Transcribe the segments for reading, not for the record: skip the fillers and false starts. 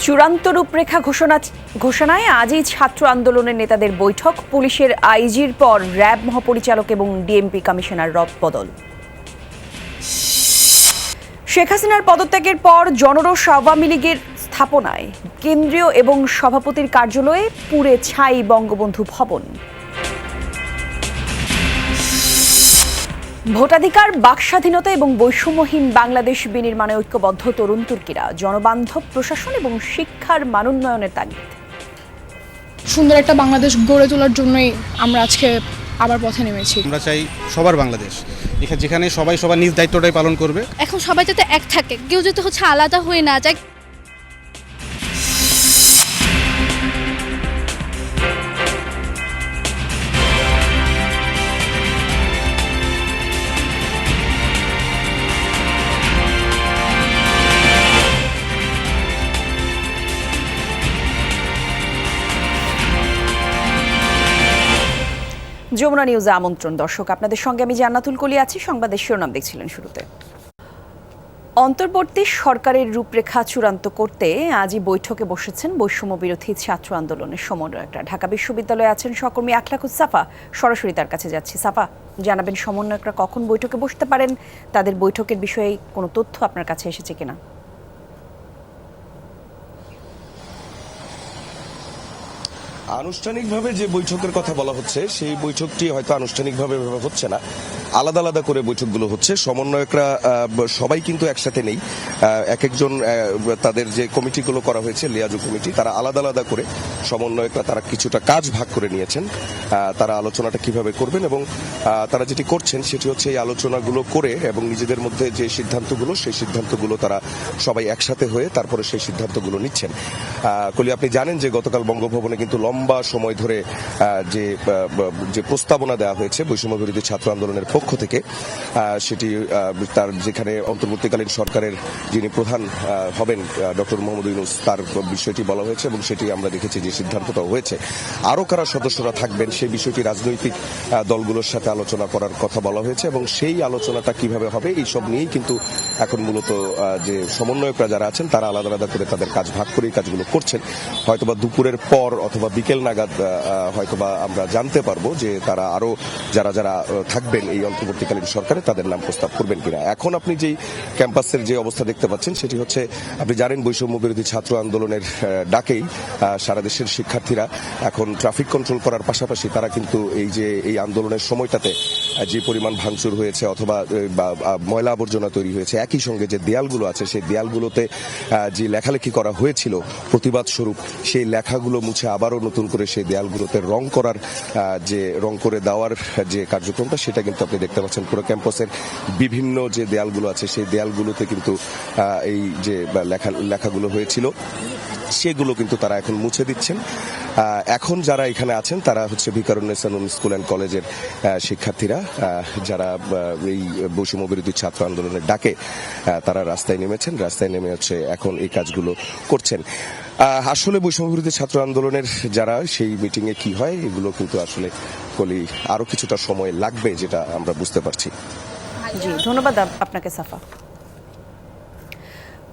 চূড়ান্ত রূপরেখা ঘোষণায় আজই ছাত্র আন্দোলনের নেতাদের বৈঠক। পুলিশের আইজির পর র্যাব মহাপরিচালক এবং ডিএমপি কমিশনার বদল। শেখ হাসিনার পদত্যাগের পর জনরোষ আওয়ামী লীগের স্থাপনায় কেন্দ্রীয় এবং সভাপতির কার্যালয়ে পুড়ে ছাই বঙ্গবন্ধু ভবন। ভোটাধিকার, বাকস্বাধীনতা এবং বৈষম্যহীন বাংলাদেশ বিনির্মাণে ঐক্যবদ্ধ তরুণ তুর্কিরা। জনবান্ধব প্রশাসন এবং শিক্ষার মানোন্নয়নের তাগিদ। সুন্দর একটা বাংলাদেশ গড়ে তোলার জন্যই আমরা আজকে আবার পথে নেমেছি। আমরা চাই সবার বাংলাদেশ, যেখানে সবাই সবার নিজ দায়িত্বটাই পালন করবে। এখন সবাই যাতে এক থাকে, কেউ যাতে আলাদা হয়ে না যায়। যমুনা নিউজে আমন্ত্রণ। দর্শক, আপনাদের সঙ্গে আমি জান্নাতুল কলি আছি। সংবাদের শিরোনাম দেখছিলেন শুরুতে। অন্তর্বর্তী সরকারের রূপরেখা চূড়ান্ত করতে আজই বৈঠকে বসেছেন বৈষম্য বিরোধী ছাত্র আন্দোলনের সমন্বয়করা। ঢাকা বিশ্ববিদ্যালয়ে আছেন সহকর্মী আখলাকুস সাফা। সরাসরি তার কাছে যাচ্ছি। সাফা, জানাবেন সমন্বয়করা কখন বৈঠকে বসতে পারেন? তাদের বৈঠকের বিষয়ে কোনো তথ্য আপনার কাছে এসেছে কিনা? আনুষ্ঠানিকভাবে যে বৈঠকের কথা বলা হচ্ছে সেই বৈঠকটি হয়তো আনুষ্ঠানিকভাবে হচ্ছে না, আলাদা আলাদা করে বৈঠকগুলো হচ্ছে। সমন্বয়করা সবাই কিন্তু একসাথে নেই। এক একজন তাদের যে কমিটিগুলো করা হয়েছে, লিয়াজু কমিটি, তারা আলাদা আলাদা করে সমন্বয়করা তারা কিছুটা কাজ ভাগ করে নিয়েছেন। তারা আলোচনাটা কিভাবে করবেন এবং তারা যেটি করছেন সেটি হচ্ছে এই আলোচনাগুলো করে এবং নিজেদের মধ্যে যে সিদ্ধান্তগুলো, সেই সিদ্ধান্তগুলো তারা সবাই একসাথে হয়ে তারপরে সেই সিদ্ধান্তগুলো নিচ্ছেন। কলি, আপনি জানেন যে গতকাল বঙ্গভবনে কিন্তু লম্বা সময় ধরে যে প্রস্তাবনা দেওয়া হয়েছে বৈষম্য বিরোধী ছাত্র আন্দোলনের পক্ষ থেকে, সেটি তার যেখানে অন্তর্বর্তীকালীন সরকারের যিনি প্রধান হবেন ডক্টর মোহাম্মদ ইউনূস, তার বিষয়টি বলা হয়েছে এবং সেটি আমরা দেখেছি যে সিদ্ধান্তটাও হয়েছে। আরও কারা সদস্যরা থাকবেন সেই বিষয়টি রাজনৈতিক দলগুলোর সাথে আলোচনা করার কথা বলা হয়েছে এবং সেই আলোচনাটা কিভাবে হবে এইসব নিয়েই কিন্তু এখন মূলত যে সমন্বয়করা যারা আছেন তারা আলাদা আলাদা করে তাদের কাজ ভাগ করে কাজগুলো করছেন। হয়তোবা দুপুরের পর অথবা বিকেল নাগাদ হয়তোবা আমরা জানতে পারবো যে তারা আরো যারা যারা থাকবেন এই অন্তর্বর্তীকালীন সরকারে তাদের নাম প্রস্তাব করবেন কিনা। এখন আপনি যেই ক্যাম্পাসের যে অবস্থা দেখতে পাচ্ছেন সেটি হচ্ছে, আপনি জানেন বৈষম্য বিরোধী ছাত্র আন্দোলনের ডাকেই সারা দেশের শিক্ষার্থীরা এখন ট্রাফিক কন্ট্রোল করার পাশাপাশি তারা কিন্তু এই আন্দোলনের সময়টাতে যে পরিমাণ ভাঙচুর হয়েছে অথবা ময়লা আবর্জনা তৈরি হয়েছে, একই সঙ্গে যে দেয়ালগুলো আছে সেই দেয়ালগুলোতে যে লেখালেখি করা হয়েছিল প্রতিবাদ স্বরূপ, সেই লেখাগুলো মুছে আবারও নতুন করে সেই দেয়ালগুলোতে রং করার যে রং করে দেওয়ার যে কার্যক্রমটা, সেটা কিন্তু আপনি দেখতে পাচ্ছেন পুরো ক্যাম্পাসের বিভিন্ন যে দেয়ালগুলো আছে সেই দেয়ালগুলোতে কিন্তু এই যে লেখাগুলো হয়েছিল সেগুলো কিন্তু তারা এখন মুছে দিচ্ছেন। এখন যারা এখানে আছেন তারা হচ্ছে ভিকারুন্নেসা নূন স্কুল অ্যান্ড কলেজের শিক্ষার্থীরা, যারা এই বৈষম্য বিরোধী ছাত্র আন্দোলনের ডাকে তারা রাস্তায় নেমেছেন। রাস্তায় নেমে হচ্ছে এখন এই কাজগুলো করছেন। আসলে বৈষম্য বিরোধী ছাত্র আন্দোলনের যারা সেই মিটিং এ কি হয় এগুলো কিন্তু আসলে কলি আরো কিছুটা সময় লাগবে, যেটা আমরা বুঝতে পারছি। জি, ধন্যবাদ আপনাকে সাফা।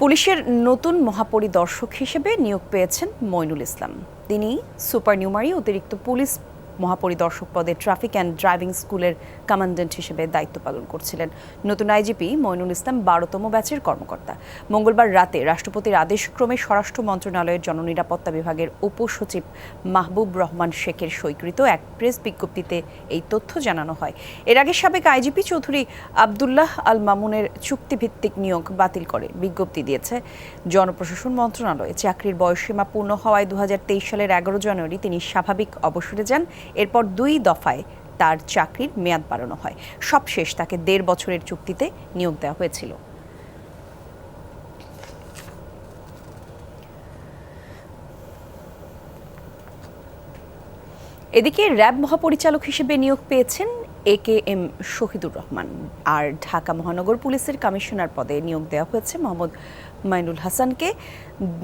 পুলিশের নতুন মহাপরিদর্শক হিসেবে নিয়োগ পেয়েছেন মইনুল ইসলাম। তিনি সুপার নিউমারি অতিরিক্ত পুলিশ মহাপরিদর্শক পদে ট্রাফিক অ্যান্ড ড্রাইভিং স্কুলের কমান্ড্যান্ট হিসেবে দায়িত্ব পালন করছিলেন। নতুন আইজিপি মইনুল ইসলাম 12তম ব্যাচের কর্মকর্তা। মঙ্গলবার রাতে রাষ্ট্রপতির আদেশক্রমে স্বরাষ্ট্র মন্ত্রণালয়ের জননিরাপত্তা বিভাগের উপসচিব মাহবুব রহমান শেখের সইকৃত এক প্রেস বিজ্ঞপ্তিতে এই তথ্য জানানো হয়। এর আগে সাবেক আইজিপি চৌধুরী আবদুল্লাহ আল মামুনের চুক্তিভিত্তিক নিয়োগ বাতিল করে বিজ্ঞপ্তি দিয়েছে জনপ্রশাসন মন্ত্রণালয়। চাকরির বয়সসীমা পূর্ণ হওয়ায় 2023 সালের 11 জানুয়ারি তিনি স্বাভাবিক অবসরে যান। এরপর 2 দফায় তার চাকরির মেয়াদ বাড়ানো হয়। সবশেষ তাকে 1.5 বছরের চুক্তিতে নিয়োগ দেওয়া হয়েছিল। এদিকে র্যাব মহাপরিচালক হিসেবে নিয়োগ পেয়েছেন AKM শহীদুর রহমান। আর ঢাকা মহানগর পুলিশের কমিশনার পদে নিয়োগ দেওয়া হয়েছে মোহাম্মদ মাইনুল হাসানকে।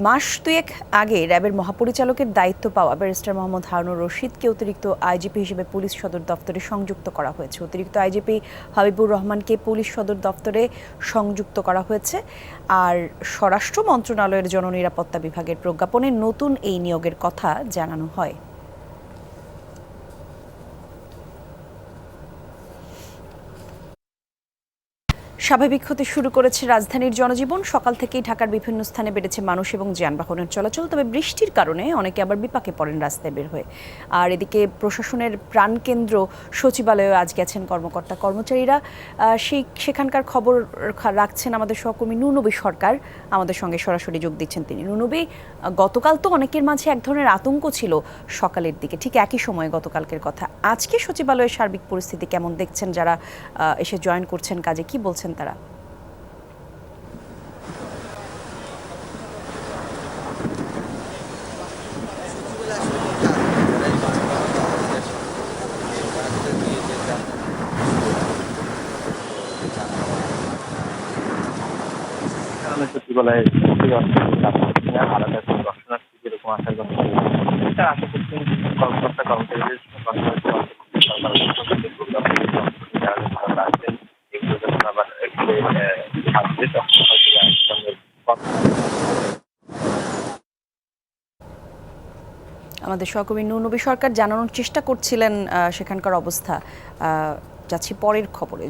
মাস দুয়েক আগে র্যাবের মহাপরিচালকের দায়িত্ব পাওয়া ব্যারিস্টার মোহাম্মদ হারুনুর রশিদকে অতিরিক্ত আইজিপি হিসেবে পুলিশ সদর দপ্তরে সংযুক্ত করা হয়েছে। অতিরিক্ত আইজিপি হাবিবুর রহমানকে পুলিশ সদর দপ্তরে সংযুক্ত করা হয়েছে। আর স্বরাষ্ট্র মন্ত্রণালয়ের জননিরাপত্তা বিভাগের প্রজ্ঞাপনে নতুন এই নিয়োগের কথা জানানো হয়। স্বাভাবিক হতে শুরু করেছে রাজধানীর জনজীবন। সকাল থেকেই ঢাকার বিভিন্ন স্থানে বেড়েছে মানুষ এবং যানবাহনের চলাচল। তবে বৃষ্টির কারণে অনেকে আবার বিপাকে পড়েন রাস্তায় বের হয়ে। আর এদিকে প্রশাসনের প্রাণকেন্দ্র সচিবালয়ে আজ গেছেন কর্মকর্তা কর্মচারীরা। সেখানকার খবর রাখছেন আমাদের সহকর্মী নুনবী সরকার। আমাদের সঙ্গে সরাসরি যোগ দিচ্ছেন তিনি। নুনবী, গতকাল তো অনেকের মাঝে এক ধরনের আতঙ্ক ছিল সকালের দিকে, ঠিক একই সময়ে গতকালকের কথা। আজকে সচিবালয়ের সার্বিক পরিস্থিতি কেমন দেখছেন? যারা এসে জয়েন করছেন কাজে, কি বলছেন তারা? সচিবালয়ে আলাদা কোনো দর্শনার্থী যেরকম আসার কথা এটা আশা করছি কর্মকর্তা কর্মচারীদের আমাদের সহকর্মী নুনবী সরকার জানানোর চেষ্টা করছিলেন সেখানকার অবস্থা। যাচ্ছি পরের খবরে।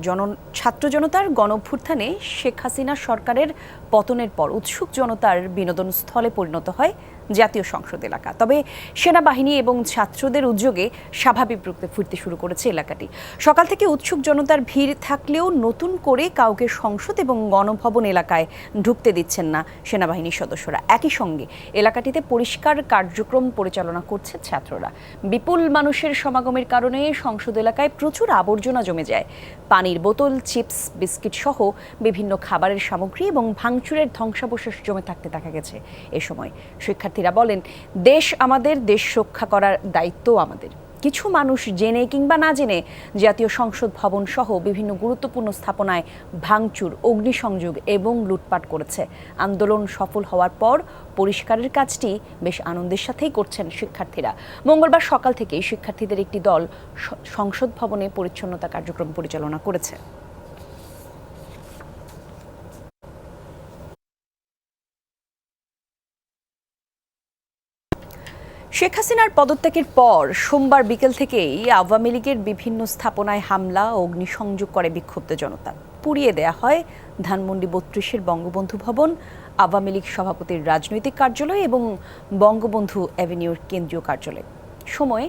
ছাত্র জনতার গণঅভ্যুত্থানে শেখ হাসিনা সরকারের পতনের পর উৎসুক জনতার বিনোদন স্থলে পরিণত হয় জাতীয় সংসদ এলাকা। তবে সেনাবাহিনী এবং ছাত্রদের উদ্যোগে স্বাভাবিক রূপে ফিরতে শুরু করেছে এলাকাটি। সকাল থেকে উৎসুক জনতার ভিড় থাকলেও নতুন করে কাউকে সংসদ এবং গণভবন এলাকায় ঢুকতে দিচ্ছেন না সেনাবাহিনীর সদস্যরা। একই সঙ্গে এলাকাটিতে পরিষ্কার কার্যক্রম পরিচালনা করছে ছাত্ররা। বিপুল মানুষের সমাগমের কারণে সংসদ এলাকায় প্রচুর আবর্জনা জমে যায়। পানির বোতল, চিপস, বিস্কিট সহ বিভিন্ন খাবারের সামগ্রী এবং ভাঙচুরের ধ্বংসাবশেষ জমে থাকতে দেখা গেছে। এ সময় শিক্ষার্থীরা বলেন, দেশ আমাদের, দেশ রক্ষা করার দায়িত্ব আমাদের। কিছু মানুষ জেনে কিংবা না জেনে জাতীয় সংসদ ভবন সহ বিভিন্ন গুরুত্বপূর্ণ স্থাপনায় ভাঙচুর, অগ্নিসংযোগ এবং লুটপাট করেছে। আন্দোলন সফল হওয়ার পর পরিষ্কারের কাজটি বেশ আনন্দের সাথেই করছেন শিক্ষার্থীরা। মঙ্গলবার সকাল থেকেই শিক্ষার্থীদের একটি দল সংসদ ভবনে পরিচ্ছন্নতা কার্যক্রম পরিচালনা করেছে। শেখ হাসিনার পদত্যাগের পর সোমবার বিকেল থেকেই আওয়ামী লীগের বিভিন্ন স্থাপনায় হামলা ও অগ্নিসংযোগ করে বিক্ষুব্ধ জনতা। পুড়িয়ে দেয়া হয় ধানমন্ডি ৩২-এর বঙ্গবন্ধু ভবন, আওয়ামী লীগ সভাপতির রাজনৈতিক কার্যালয় এবং বঙ্গবন্ধু অ্যাভিনিউর কেন্দ্রীয় কার্যালয়। সময়ে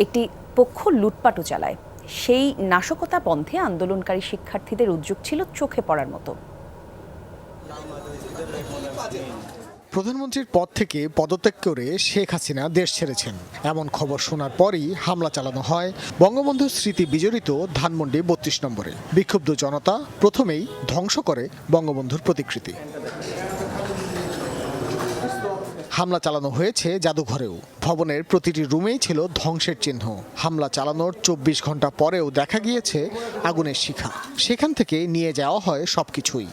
একটি পক্ষ লুটপাটও চালায়। সেই নাশকতা বন্ধে আন্দোলনকারী শিক্ষার্থীদের উদ্যোগ ছিল চোখে পড়ার মতো। প্রধানমন্ত্রীর পদ থেকে পদত্যাগ করে শেখ হাসিনা দেশ ছেড়েছেন এমন খবর শোনার পরই হামলা চালানো হয় বঙ্গবন্ধু স্মৃতি বিজড়িত ধানমন্ডি ৩২ নম্বরে। বিক্ষুব্ধ জনতা প্রথমেই ধ্বংস করে বঙ্গবন্ধুর প্রতিকৃতি। হামলা চালানো হয়েছে জাদুঘরেও। ভবনের প্রতিটি রুমেই ছিল ধ্বংসের চিহ্ন। হামলা চালানোর ২৪ ঘন্টা পরেও দেখা গিয়েছে আগুনের শিখা। সেখান থেকে নিয়ে যাওয়া হয় সবকিছুই।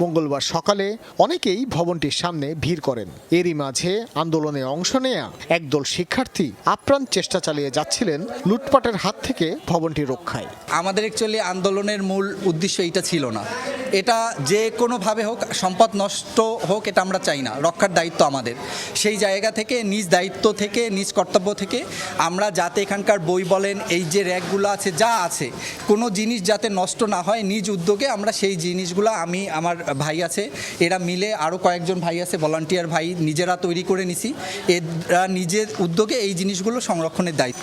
মঙ্গলবার সকালে অনেকেই ভবনটির সামনে ভিড় করেন। এরই মাঝে আন্দোলনে অংশ নেয়া একদল শিক্ষার্থী আপ্রাণ চেষ্টা চালিয়ে যাচ্ছিলেন লুটপাটের হাত থেকে ভবনটি রক্ষায়। আমাদের অ্যাকচুয়ালি আন্দোলনের মূল উদ্দেশ্য এটা ছিল না। এটা যে কোনোভাবে হোক, সম্পদ নষ্ট হোক, এটা আমরা চাই না। রক্ষার দায়িত্ব আমাদের। সেই জায়গা থেকে, নিজ দায়িত্ব থেকে, নিজ কর্তব্য থেকে আমরা যাতে এখানকার বই বলেন, এই যে র্যাকগুলো আছে, যা আছে, কোনো জিনিস যাতে নষ্ট না হয়, নিজ উদ্যোগে আমরা সেই জিনিসগুলো, আমি, আমার ভাই আছে, এরা মিলে, আরও কয়েকজন ভাই আছে, ভলান্টিয়ার ভাই, নিজেরা তৈরি করে নিছি। এরা নিজের উদ্যোগে এই জিনিসগুলো সংরক্ষণের দায়িত্ব।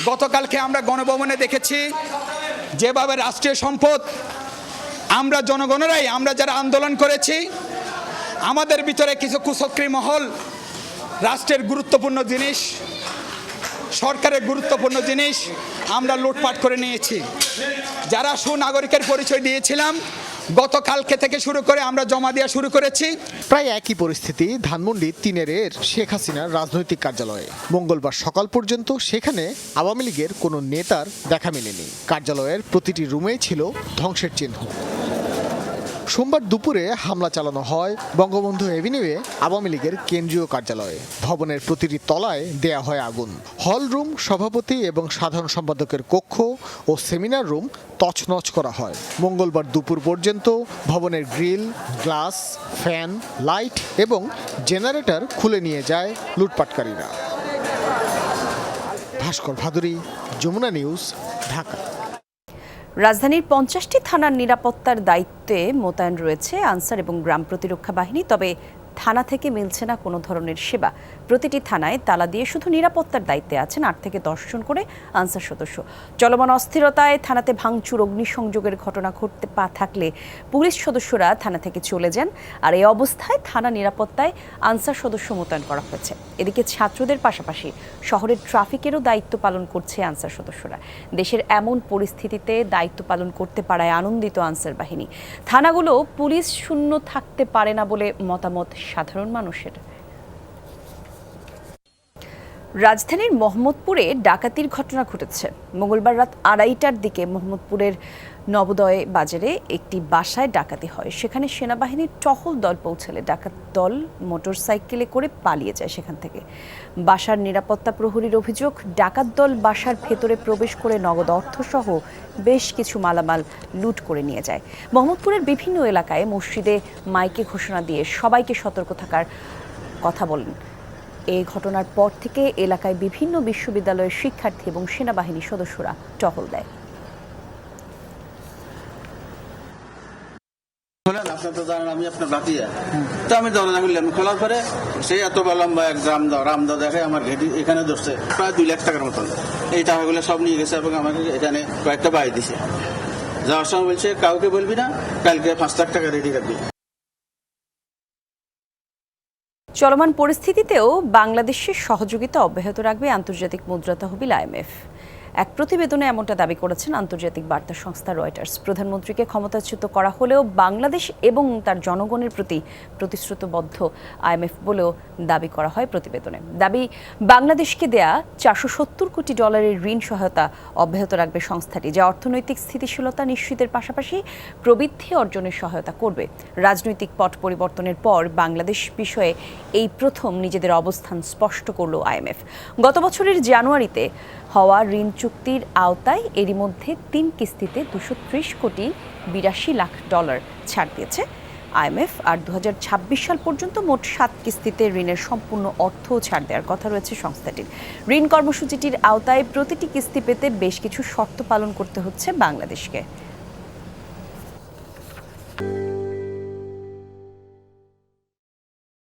গতকালকে আমরা গণভবনে দেখেছি যেভাবে রাষ্ট্রীয় সম্পদ আমরা জনগণেরাই, আমরা যারা আন্দোলন করেছি, আমাদের ভিতরে কিছু কুচক্রী মহল রাষ্ট্রের গুরুত্বপূর্ণ জিনিস, সরকারের গুরুত্বপূর্ণ জিনিস আমরা লুটপাট করে নিয়েছি। যারা সুনাগরিকের পরিচয় দিয়েছিলাম, গতকালকে থেকে শুরু করে আমরা জমা দেওয়া শুরু করেছি। প্রায় একই পরিস্থিতি ধানমন্ডি 3-এর শেখ হাসিনার রাজনৈতিক কার্যালয়ে। মঙ্গলবার সকাল পর্যন্ত সেখানে আওয়ামী লীগের কোনো নেতার দেখা মেলেনি। কার্যালয়ের প্রতিটি রুমেই ছিল ধ্বংসের চিহ্ন। সোমবার দুপুরে হামলা চালানো হয় বঙ্গবন্ধু এভিনিউয়ে আওয়ামী লীগের কেন্দ্রীয় কার্যালয়ে। ভবনের প্রতিটি তলায় দেয়া হয় আগুন। হল রুম, সভাপতি এবং সাধারণ সম্পাদকের কক্ষ ও সেমিনার রুম তছনছ করা হয়। মঙ্গলবার দুপুর পর্যন্ত ভবনের গ্রিল, গ্লাস, ফ্যান, লাইট এবং জেনারেটর খুলে নিয়ে যায় লুটপাটকারীরা। ভাস্কর ভাদুরী, যমুনা নিউজ, ঢাকা। রাজধানীর 50টি থানার নিরাপত্তার দায়িত্বে মোতায়েন রয়েছে আনসার এবং গ্রাম প্রতিরক্ষা বাহিনী। তবে থানা থেকে মিলছে না কোনো ধরনের সেবা। প্রতিটি থানায় তালা দিয়ে শুধু নিরাপত্তার দায়িত্বে আছেন 8 থেকে 10 জন করে আনসার সদস্য। চলমান অস্থিরতায় থানাতে ভাঙচুর, অগ্নিসংযোগের ঘটনা ঘটতে থাকলে পুলিশ সদস্যরা থানা থেকে চলে যান। আর এই অবস্থায় থানা নিরাপত্তায় আনসার সদস্য মোতায়েন করা হয়েছে। এদিকে ছাত্রদের পাশাপাশি শহরের ট্রাফিকেরও দায়িত্ব পালন করছে আনসার সদস্যরা। দেশের এমন পরিস্থিতিতে দায়িত্ব পালন করতে পারায় আনন্দিত আনসার বাহিনী। থানাগুলো পুলিশ শূন্য থাকতে পারে না বলে মতামত সাধারণ মানুষের। রাজধানীর মোহাম্মদপুরে ডাকাতির ঘটনা ঘটেছে। মঙ্গলবার রাত 2:30টার দিকে মোহাম্মদপুরের নবোদয় বাজারে একটি বাসায় ডাকাতি হয়। সেখানে সেনাবাহিনীর টহল দল পৌঁছালে ডাকাত দল মোটরসাইকেলে করে পালিয়ে যায় সেখান থেকে। বাসার নিরাপত্তা প্রহরীর অভিযোগ, ডাকাত দল বাসার ভেতরে প্রবেশ করে নগদ অর্থসহ বেশ কিছু মালামাল লুট করে নিয়ে যায়। মোহাম্মদপুরের বিভিন্ন এলাকায় মসজিদে মাইকে ঘোষণা দিয়ে সবাইকে সতর্ক থাকার কথা বলেন। এই ঘটনার পর থেকে এলাকায় বিভিন্ন বিশ্ববিদ্যালয়ের শিক্ষার্থী এবং সেনাবাহিনী সদস্যরা টহল দেয়। আপনার তো জানেন আমি আপনার বাতিয়া, তো আমি দরজা খুললাম, খোলার পরে সেই এত লম্বা এক রামদা দেখে আমার ঘেটি এখানে ধরছে প্রায় 2 লাখ টাকার মতন। এই টাকাগুলো সব নিয়ে গেছে এবং আমাকে এখানে কয়েকটা বাই দিছে। যাওয়ার সময় বলছে কাউকে বলবি না, কালকে 5 লাখ টাকা রেডি রাখবি। চলমান পরিস্থিতিতেও বাংলাদেশের সহযোগিতা অব্যাহত রাখবে আন্তর্জাতিক মুদ্রা তহবিল IMF। এক প্রতিবেদনে এমনটা দাবি করেছেন আন্তর্জাতিক বার্তা সংস্থা রয়টার্স। প্রধানমন্ত্রীকে ক্ষমতাচ্যুত করা হলেও বাংলাদেশ এবং তার জনগণের প্রতি প্রতিশ্রুতিবদ্ধ IMF বলেও দাবি করা হয় প্রতিবেদনে। দাবি, বাংলাদেশকে দেয়া $470 কোটি ঋণ সহায়তা অব্যাহত রাখবে সংস্থাটি, যা অর্থনৈতিক স্থিতিশীলতা নিশ্চিতের পাশাপাশি প্রবৃদ্ধি অর্জনের সহায়তা করবে। রাজনৈতিক পট পরিবর্তনের পর বাংলাদেশ বিষয়ে এই প্রথম নিজেদের অবস্থান স্পষ্ট করল IMF। গত বছরের জানুয়ারিতে হওয়া ঋণ চুক্তির আওতায় এরই মধ্যে 3 কিস্তিতে $230 কোটি $82 লাখ ছাড় দিয়েছে IMF। আর 2026 সাল পর্যন্ত মোট 7 কিস্তিতে ঋণের সম্পূর্ণ অর্থ ছাড় দেওয়ার কথা রয়েছে সংস্থাটির। ঋণ কর্মসূচিটির আওতায় প্রতিটি কিস্তি পেতে বেশ কিছু শর্ত পালন করতে হচ্ছে বাংলাদেশকে।